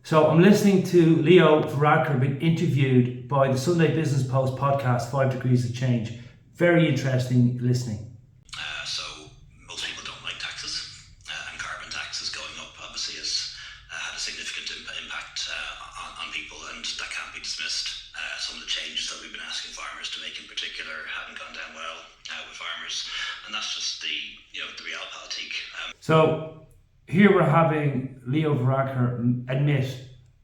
So I'm listening to Leo Varadkar being interviewed by the Sunday Business Post podcast, 5 Degrees of Change. Very interesting listening. So most people don't like taxes, and carbon taxes going up obviously has had a significant impact on people, and that can't be dismissed. Some of the changes that we've been asking farmers to make in particular haven't gone down well with farmers, and that's just the realpolitik. So here we're having Leo Varadkar admit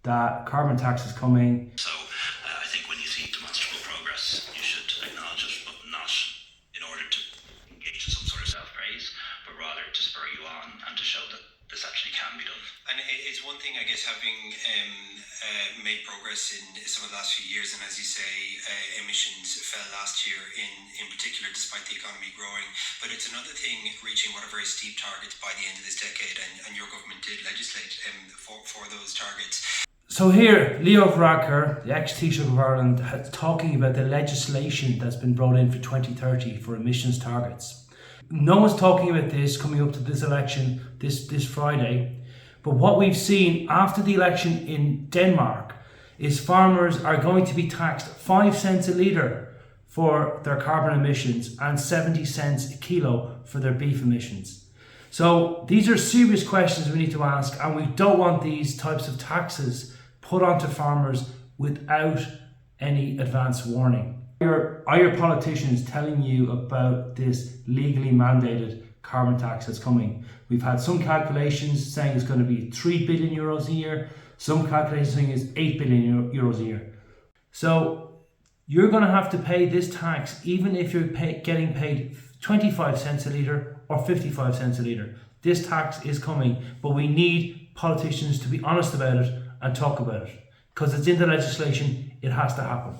that carbon tax is coming. So I think when you see demonstrable progress, you should acknowledge it, but not in order to engage in some sort of self-praise, but rather to spur you on and to show that this actually can be done. And it's one thing, I guess, having made progress in some of the last few years, and as you say, emissions fell last year in particular, despite the economy growing. But it's another thing reaching what are very steep targets by the end of this decade, and your government did legislate for those targets. So here, Leo Varadkar, the ex-Taoiseach of Ireland, is talking about the legislation that's been brought in for 2030 for emissions targets. No one's talking about this coming up to this election this Friday. But what we've seen after the election in Denmark is farmers are going to be taxed 5 cents a litre for their carbon emissions and 70 cents a kilo for their beef emissions. So these are serious questions we need to ask, and we don't want these types of taxes put onto farmers without any advance warning. Are your politicians telling you about this legally mandated carbon tax that's coming? We've had some calculations saying it's going to be 3 billion euros a year. Some calculations saying it's 8 billion euros a year. So you're going to have to pay this tax even if you're getting paid 25 cents a litre or 55 cents a litre. This tax is coming, but we need politicians to be honest about it and talk about it. Because it's in the legislation, it has to happen.